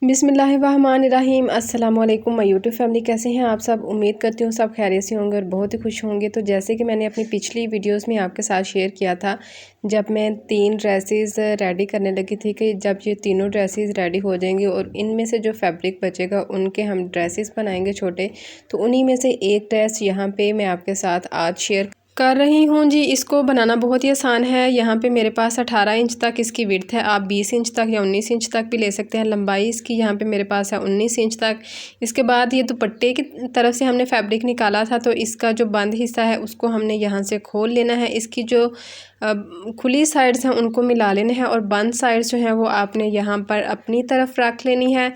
बिस्मिल्लाहिर्रहमानिर्रहीम। अस्सलाम वालेकुम माय यूट्यूब फैमिली, कैसे हैं आप सब। उम्मीद करती हूँ सब खैरियत से होंगे और बहुत ही खुश होंगे। तो जैसे कि मैंने अपनी पिछली वीडियोस में आपके साथ शेयर किया था, जब मैं 3 ड्रेसेस रेडी करने लगी थी कि जब ये तीनों ड्रेसेस रेडी हो जाएंगी और इनमें से जो फैब्रिक बचेगा उनके हम ड्रेसेस बनाएंगे छोटे। तो उन्हीं में से एक ड्रेस यहाँ पे मैं आपके साथ आज शेयर कर रही हूँ जी। इसको बनाना बहुत ही आसान है। यहाँ पे मेरे पास 18 इंच तक इसकी विड्थ है। आप 20 इंच तक या 19 इंच तक भी ले सकते हैं। लंबाई इसकी यहाँ पे मेरे पास है 19 इंच तक। इसके बाद ये दुपट्टे की तरफ से हमने फैब्रिक निकाला था, तो इसका जो बंद हिस्सा है उसको हमने यहाँ से खोल लेना है। इसकी जो खुली साइड्स हैं उनको मिला लेना है और बंद साइड्स जो हैं वो आपने यहाँ पर अपनी तरफ रख लेनी है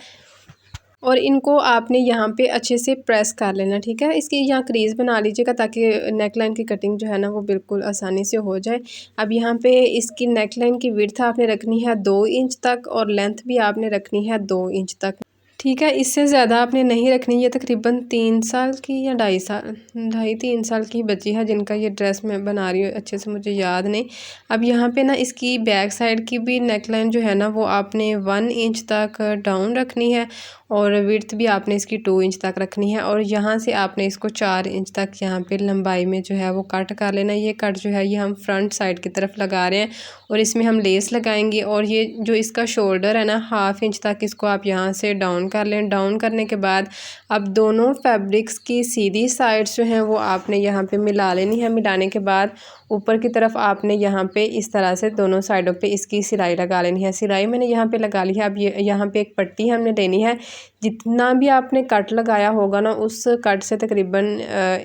और इनको आपने यहाँ पे अच्छे से प्रेस कर लेना, ठीक है। इसकी यहाँ क्रीज़ बना लीजिएगा ताकि नेक लाइन की कटिंग जो है ना वो बिल्कुल आसानी से हो जाए। अब यहाँ पे इसकी नेक लाइन की विड्थ आपने रखनी है 2 इंच तक और लेंथ भी आपने रखनी है 2 इंच तक, ठीक है। इससे ज़्यादा आपने नहीं रखनी। ये तकरीबन 3 साल की या 2.5-3 साल की बच्ची है जिनका ये ड्रेस मैं बना रही हूँ, अच्छे से मुझे याद नहीं। अब यहाँ पे ना इसकी बैक साइड की भी नेक लाइन जो है ना वो आपने 1 इंच तक डाउन रखनी है और विड्थ भी आपने इसकी 2 इंच तक रखनी है और यहाँ से आपने इसको 4 इंच तक यहाँ पे लंबाई में जो है वो कट कर लेना। ये कट जो है ये हम फ्रंट साइड की तरफ लगा रहे हैं और इसमें हम लेस लगाएंगे और ये जो इसका शोल्डर है ना 1/2 इंच तक इसको आप यहाँ से डाउन कर लें। डाउन करने के बाद अब दोनों फैब्रिक्स की सीधी साइड्स जो हैं वो आपने यहाँ पे मिला लेनी है। मिलाने के बाद ऊपर की तरफ आपने यहाँ पे इस तरह से दोनों साइडों पे इसकी सिलाई लगा लेनी है। सिलाई मैंने यहाँ पे लगा ली है। अब ये यहाँ पे एक पट्टी हमने लेनी है। जितना भी आपने कट लगाया होगा ना उस कट से तकरीबन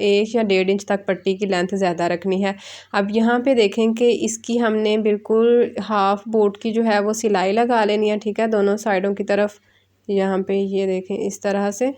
1 या 1.5 इंच तक पट्टी की लेंथ ज़्यादा रखनी है। अब यहाँ पे देखें कि इसकी हमने बिल्कुल हाफ बोट की जो है वो सिलाई लगा लेनी है, ठीक है, दोनों साइडों की तरफ। यहाँ पे ये देखें इस तरह से,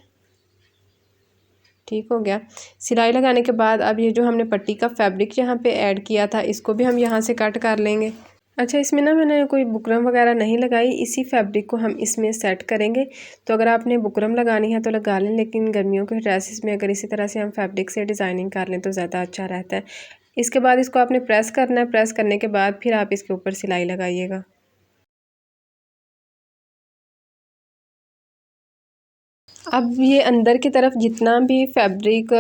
ठीक हो गया। सिलाई लगाने के बाद अब ये जो हमने पट्टी का फैब्रिक यहाँ पे ऐड किया था इसको भी हम यहाँ से कट कर लेंगे। अच्छा, इसमें ना मैंने कोई बुकरम वगैरह नहीं लगाई, इसी फैब्रिक को हम इसमें सेट करेंगे। तो अगर आपने बुकरम लगानी है तो लगा लें, लेकिन गर्मियों के ड्रेसेस में अगर इसी तरह से हम फैब्रिक से डिज़ाइनिंग कर लें तो ज़्यादा अच्छा रहता है। इसके बाद इसको आपने प्रेस करना है। प्रेस करने के बाद फिर आप इसके ऊपर सिलाई लगाइएगा। अब ये अंदर की तरफ जितना भी फैब्रिक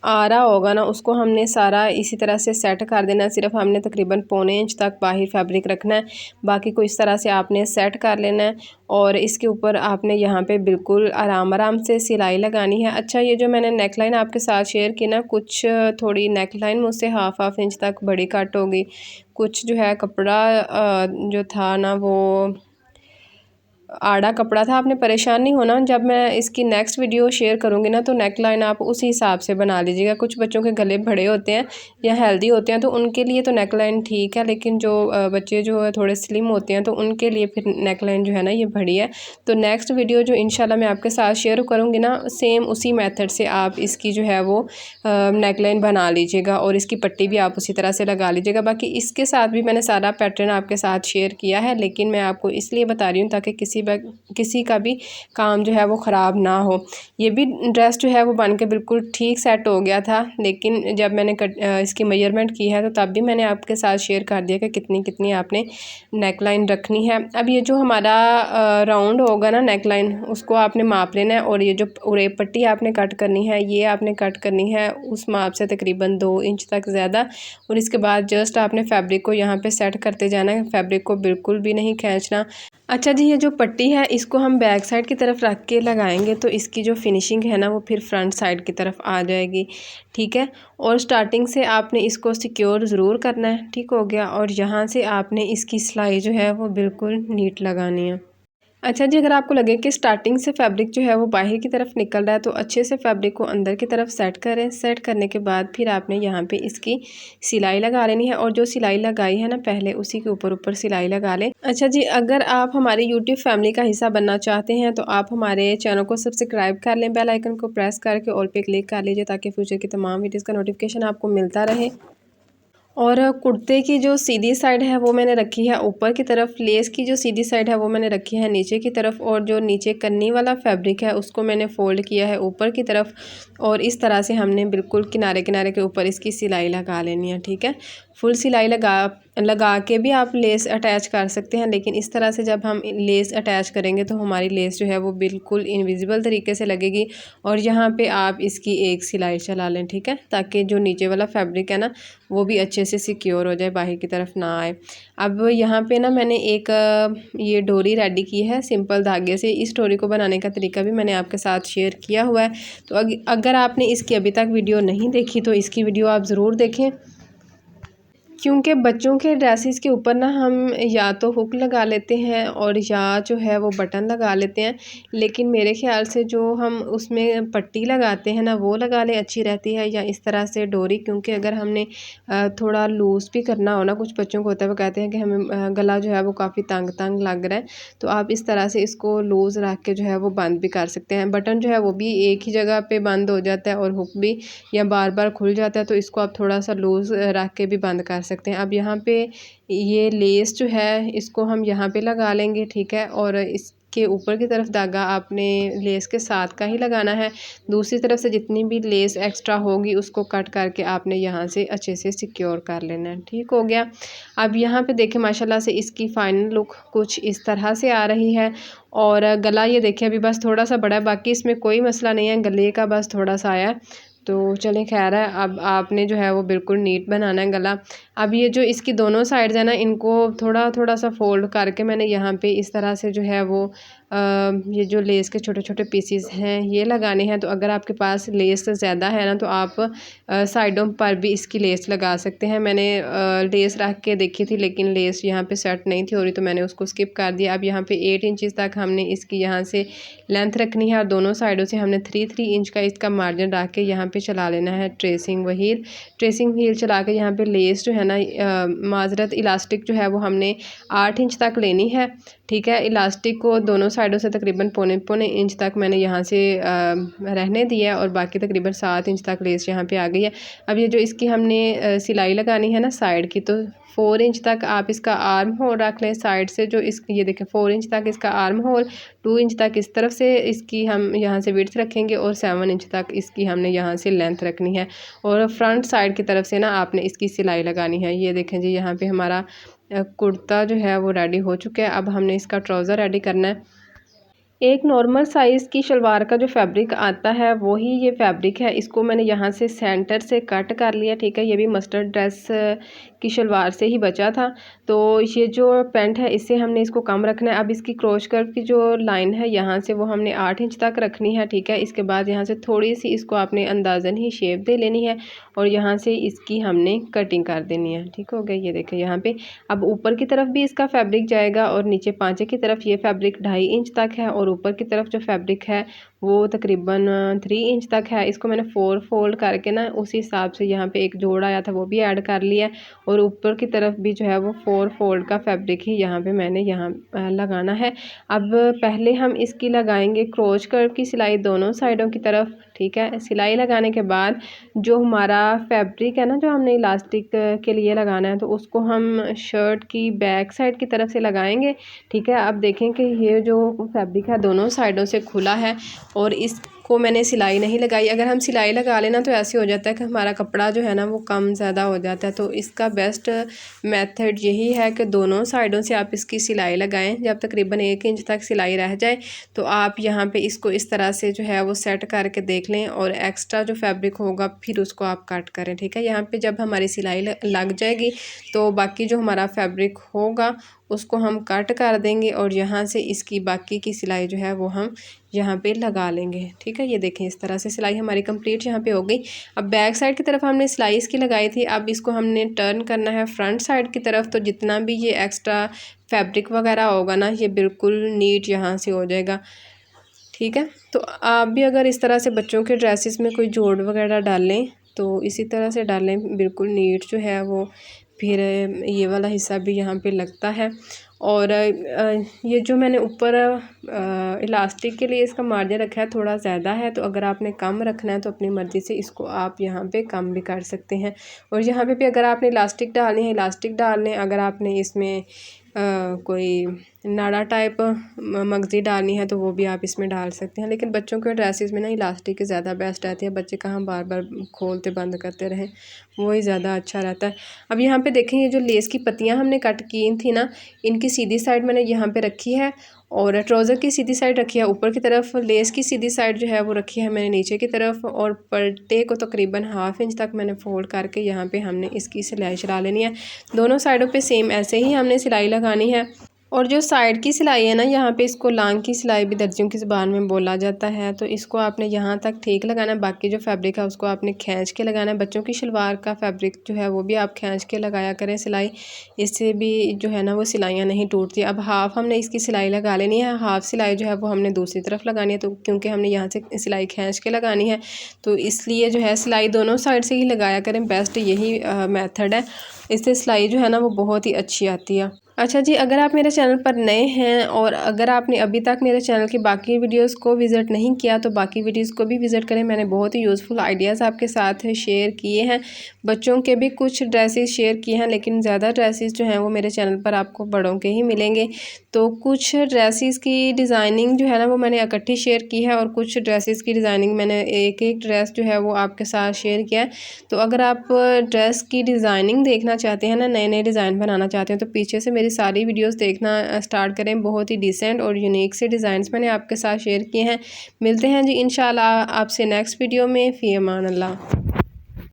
आ रहा होगा ना उसको हमने सारा इसी तरह से सेट कर देना है। सिर्फ हमने तकरीबन 1.25 इंच तक बाहर फैब्रिक रखना है, बाकी को इस तरह से आपने सेट कर लेना है और इसके ऊपर आपने यहाँ पे बिल्कुल आराम आराम से सिलाई लगानी है। अच्छा, ये जो मैंने नेक लाइन आपके साथ शेयर की ना, कुछ थोड़ी नेक लाइन मुझसे हाफ इंच तक बड़ी कट होगी। कुछ जो है कपड़ा जो था ना वो आड़ा कपड़ा था। आपने परेशान नहीं होना, जब मैं इसकी नेक्स्ट वीडियो शेयर करूँगी ना तो नेक लाइन आप उसी हिसाब से बना लीजिएगा। कुछ बच्चों के गले बड़े होते हैं या हेल्दी होते हैं तो उनके लिए तो नेक लाइन ठीक है, लेकिन जो बच्चे जो है थोड़े स्लिम होते हैं तो उनके लिए फिर नेक लाइन जो है ना ये बड़ी है। तो नेक्स्ट वीडियो जो इंशाल्लाह मैं आपके साथ शेयर करूँगी ना, सेम उसी मेथड से आप इसकी जो है वो नेक लाइन बना लीजिएगा और इसकी पट्टी भी आप उसी तरह से लगा लीजिएगा। बाकी इसके साथ भी मैंने सारा पैटर्न आपके साथ शेयर किया है, लेकिन मैं आपको इसलिए बता रही हूँ ताकि किसी का भी काम जो है वो ख़राब ना हो। ये भी ड्रेस जो है वो बन के बिल्कुल ठीक सेट हो गया था, लेकिन जब मैंने इसकी मेजरमेंट की है तो तब भी मैंने आपके साथ शेयर कर दिया कि कितनी कितनी आपने नेक लाइन रखनी है। अब ये जो हमारा राउंड होगा ना नेक लाइन, उसको आपने माप लेना है और ये जो उरेप पट्टी आपने कट करनी है ये आपने कट करनी है उस माप से तकरीबन 2 इंच तक ज़्यादा। और इसके बाद जस्ट आपने फैब्रिक को यहाँ पे सेट करते जाना है, फैब्रिक को बिल्कुल भी नहीं खींचना। अच्छा जी, ये जो पट्टी है इसको हम बैक साइड की तरफ रख के लगाएंगे तो इसकी जो फिनिशिंग है ना वो फिर फ्रंट साइड की तरफ आ जाएगी, ठीक है। और स्टार्टिंग से आपने इसको सिक्योर ज़रूर करना है, ठीक हो गया। और यहाँ से आपने इसकी सिलाई जो है वो बिल्कुल नीट लगानी है। अच्छा जी, अगर आपको लगे कि स्टार्टिंग से फैब्रिक जो है वो बाहर की तरफ निकल रहा है तो अच्छे से फैब्रिक को अंदर की तरफ सेट करें। सेट करने के बाद फिर आपने यहाँ पे इसकी सिलाई लगा लेनी है और जो सिलाई लगाई है ना पहले उसी के ऊपर सिलाई लगा लें। अच्छा जी, अगर आप हमारे यूट्यूब फैमिली का हिस्सा बनना चाहते हैं तो आप हमारे चैनल को सब्सक्राइब कर लें, बेल आइकन को प्रेस करके ऑल पे क्लिक कर लीजिए ताकि फ्यूचर की तमाम वीडियोज़ का नोटिफिकेशन आपको मिलता रहे। और कुर्ते की जो सीधी साइड है वो मैंने रखी है ऊपर की तरफ, लेस की जो सीधी साइड है वो मैंने रखी है नीचे की तरफ और जो नीचे कन्नी वाला फैब्रिक है उसको मैंने फ़ोल्ड किया है ऊपर की तरफ और इस तरह से हमने बिल्कुल किनारे किनारे के ऊपर इसकी सिलाई लगा लेनी है, ठीक है। फुल सिलाई लगा के भी आप लेस अटैच कर सकते हैं, लेकिन इस तरह से जब हम लेस अटैच करेंगे तो हमारी लेस जो है वो बिल्कुल इनविजिबल तरीके से लगेगी। और यहाँ पे आप इसकी एक सिलाई चला लें, ठीक है, ताकि जो नीचे वाला फैब्रिक है ना वो भी अच्छे से सिक्योर हो जाए, बाहर की तरफ ना आए। अब यहाँ पे ना मैंने एक ये डोरी रेडी की है सिंपल धागे से। इस डोरी को बनाने का तरीका भी मैंने आपके साथ शेयर किया हुआ है, तो अगर आपने इसकी अभी तक वीडियो नहीं देखी तो इसकी वीडियो आप ज़रूर देखें, क्योंकि बच्चों के ड्रेसेस के ऊपर ना हम या तो हुक लगा लेते हैं और या जो है वो बटन लगा लेते हैं, लेकिन मेरे ख्याल से जो हम उसमें पट्टी लगाते हैं ना वो लगा लें अच्छी रहती है, या इस तरह से डोरी। क्योंकि अगर हमने थोड़ा लूज़ भी करना हो ना, कुछ बच्चों को होता है वो कहते हैं कि हमें गला जो है वो काफ़ी तंग तंग लग रहा है, तो आप इस तरह से इसको लूज़ रख के जो है वो बंद भी कर सकते हैं। बटन जो है वो भी एक ही जगह पे बंद हो जाता है और हुक भी या बार बार खुल जाता है, तो इसको आप थोड़ा सा लूज़ रख के भी बंद कर सकते हैं। अब यहाँ पे ये लेस जो है इसको हम यहाँ पे लगा लेंगे, ठीक है, और इसके ऊपर की तरफ धागा आपने लेस के साथ का ही लगाना है। दूसरी तरफ से जितनी भी लेस एक्स्ट्रा होगी उसको कट करके आपने यहाँ से अच्छे से सिक्योर कर लेना है। ठीक हो गया। अब यहाँ पे देखें माशाल्लाह से इसकी फाइनल लुक कुछ इस तरह से आ रही है। और गला ये देखें अभी बस थोड़ा सा बड़ा है, बाकी इसमें कोई मसला नहीं है, गले का बस थोड़ा सा आया है। तो चलें खैर है, अब आपने जो है वो बिल्कुल नीट बनाना है गला। अब ये जो इसकी दोनों साइड्स है ना इनको थोड़ा थोड़ा सा फोल्ड करके मैंने यहाँ पे इस तरह से जो है वो ये जो लेस के छोटे छोटे पीसीज हैं ये लगाने हैं। तो अगर आपके पास लेस ज़्यादा है ना तो आप साइडों पर भी इसकी लेस लगा सकते हैं। मैंने लेस रख के देखी थी लेकिन लेस यहाँ पे सेट नहीं थी हो रही, तो मैंने उसको स्किप कर दिया। अब यहाँ पे 8 इंचज़ तक हमने इसकी यहाँ से लेंथ रखनी है और दोनों साइडों से हमने 3 इंच का इसका मार्जिन रख के यहाँ पे चला लेना है ट्रेसिंग व्हील चला के यहाँ पे लेस जो है ना माजरत इलास्टिक जो है वो हमने 8 इंच तक लेनी है। ठीक है, इलास्टिक को दोनों साइडों से तकरीबन पौने इंच तक मैंने यहाँ से रहने दिया और बाकी तकरीबन 7 इंच तक लेस यहाँ पे आ गई है। अब ये जो इसकी हमने सिलाई लगानी है ना साइड की, तो 4 इंच तक आप इसका आर्म होल रख लें साइड से। जो इस ये देखें 4 इंच तक इसका आर्म होल, 2 इंच तक इस तरफ से इसकी हम यहाँ से विड्थ रखेंगे और 7 इंच तक इसकी हमने यहाँ से लेंथ रखनी है। और फ्रंट साइड की तरफ से ना आपने इसकी सिलाई लगानी है। ये देखें जी यहाँ पे हमारा कुर्ता जो है वो रेडी हो चुका है। अब हमने इसका ट्राउज़र रेडी करना है। एक नॉर्मल साइज़ की शलवार का जो फैब्रिक आता है वही ये फैब्रिक है। इसको मैंने यहाँ से सेंटर से कट कर लिया, ठीक है। ये भी मस्टर्ड ड्रेस की शलवार से ही बचा था। तो ये जो पैंट है इससे हमने इसको कम रखना है। अब इसकी क्रोच कर्व की जो लाइन है यहाँ से वो हमने 8 इंच तक रखनी है, ठीक है। इसके बाद यहाँ से थोड़ी सी इसको आपने अंदाज़न ही शेप दे लेनी है और यहाँ से इसकी हमने कटिंग कर देनी है। ठीक हो गया, ये देखें यहाँ पे। अब ऊपर की तरफ भी इसका फैब्रिक जाएगा और नीचे पांचे की तरफ ये फैब्रिक 2.5 इंच तक है और ऊपर की तरफ जो फैब्रिक है वो तकरीबन 3 इंच तक है। इसको मैंने 4 फोल्ड करके ना उसी हिसाब से यहाँ पे एक जोड़ आया था वो भी ऐड कर लिया और ऊपर की तरफ भी जो है वो 4 फोल्ड का फैब्रिक ही यहाँ पे मैंने यहाँ लगाना है। अब पहले हम इसकी लगाएंगे क्रोच कर्व की सिलाई दोनों साइडों की तरफ, ठीक है। सिलाई लगाने के बाद जो हमारा फैब्रिक है ना जो हमने इलास्टिक के लिए लगाना है तो उसको हम शर्ट की बैक साइड की तरफ से लगाएंगे, ठीक है। अब देखें कि ये जो फैब्रिक है दोनों साइडों से खुला है और इसको मैंने सिलाई नहीं लगाई। अगर हम सिलाई लगा लेना तो ऐसे हो जाता है कि हमारा कपड़ा जो है ना वो कम ज़्यादा हो जाता है। तो इसका बेस्ट मेथड यही है कि दोनों साइडों से आप इसकी सिलाई लगाएं। जब तकरीबन 1 इंच तक सिलाई रह जाए तो आप यहाँ पे इसको इस तरह से जो है वो सेट करके देख लें और एक्स्ट्रा जो फैब्रिक होगा फिर उसको आप कट करें, ठीक है। यहाँ पे जब हमारी सिलाई लग जाएगी तो बाकी जो हमारा फैब्रिक होगा उसको हम कट कर देंगे और यहाँ से इसकी बाकी की सिलाई जो है वो हम यहाँ पे लगा लेंगे, ठीक है। ये देखें इस तरह से सिलाई हमारी कंप्लीट यहाँ पे हो गई। अब बैक साइड की तरफ हमने सिलाई इसकी लगाई थी, अब इसको हमने टर्न करना है फ्रंट साइड की तरफ। तो जितना भी ये एक्स्ट्रा फैब्रिक वगैरह होगा ना ये बिल्कुल नीट यहाँ से हो जाएगा, ठीक है। तो आप भी अगर इस तरह से बच्चों के ड्रेसेस में कोई जोड़ वगैरह डालें तो इसी तरह से डालें, बिल्कुल नीट जो है वो फिर ये वाला हिस्सा भी यहाँ पे लगता है। और ये जो मैंने ऊपर इलास्टिक के लिए इसका मार्जिन रखा है थोड़ा ज़्यादा है, तो अगर आपने कम रखना है तो अपनी मर्ज़ी से इसको आप यहाँ पे कम भी कर सकते हैं। और यहाँ पे भी अगर आपने इलास्टिक डालनी है इलास्टिक डाल लें। अगर आपने इसमें कोई नाड़ा टाइप मगज़ी डालनी है तो वो भी आप इसमें डाल सकते हैं। लेकिन बच्चों के ड्रेसेस में ना इलास्टिक ज़्यादा बेस्ट रहती है, बच्चे कहाँ बार बार खोलते बंद करते रहें, वही ज़्यादा अच्छा रहता है। अब यहाँ पे देखें, ये जो लेस की पत्तियाँ हमने कट की थी ना, इनकी सीधी साइड मैंने यहाँ पे रखी है और ट्राउज़र की सीधी साइड रखी है ऊपर की तरफ, लेस की सीधी साइड जो है वो रखी है मैंने नीचे की तरफ, और पट्टे को तकरीबन हाफ इंच तक मैंने फोल्ड करके यहाँ पे हमने इसकी सिलाई चला लेनी है। दोनों साइडों पे सेम ऐसे ही हमने सिलाई लगानी है। और जो साइड की सिलाई है ना, यहाँ पे इसको लांग की सिलाई भी दर्जियों की ज़ुबान में बोला जाता है, तो इसको आपने यहाँ तक ठीक लगाना है। बाकी जो फैब्रिक है उसको आपने खींच के लगाना है। बच्चों की शलवार का फैब्रिक जो है वो भी आप खींच के लगाया करें सिलाई, इससे भी जो है ना वो सिलाइयाँ नहीं टूटती। अब हाफ हमने इसकी सिलाई लगा लेनी है, हाफ सिलाई जो है वो हमने दूसरी तरफ लगानी है, तो क्योंकि हमने यहाँ से सिलाई खींच के लगानी है तो इसलिए जो है सिलाई दोनों साइड से ही लगाया करें, बेस्ट यही मेथड है। इससे सिलाई जो है ना वो बहुत ही अच्छी आती है। अच्छा जी, अगर आप मेरे चैनल पर नए हैं और अगर आपने अभी तक मेरे चैनल की बाकी वीडियोस को विज़िट नहीं किया तो बाकी वीडियोस को भी विज़िट करें। मैंने बहुत ही यूज़फुल आइडियाज़ आपके साथ शेयर किए हैं, बच्चों के भी कुछ ड्रेसेस शेयर किए हैं, लेकिन ज़्यादा ड्रेसेस जो हैं वो मेरे चैनल पर आपको बड़ों के ही मिलेंगे। तो कुछ ड्रेसेस की डिज़ाइनिंग जो है ना वो मैंने इकट्ठी शेयर की है और कुछ ड्रेसेस की डिज़ाइनिंग मैंने एक एक ड्रेस जो है वो आपके साथ शेयर किया है। तो अगर आप ड्रेस की डिज़ाइनिंग देखना चाहते हैं ना, नए नए डिज़ाइन बनाना चाहते हैं, तो पीछे से मेरी सारी वीडियोस देखना स्टार्ट करें। बहुत ही डिसेंट और यूनिक से डिज़ाइंस मैंने आपके साथ शेयर किए हैं। मिलते हैं जी इंशाल्लाह आपसे नेक्स्ट वीडियो में। फ़ी अमान अल्लाह।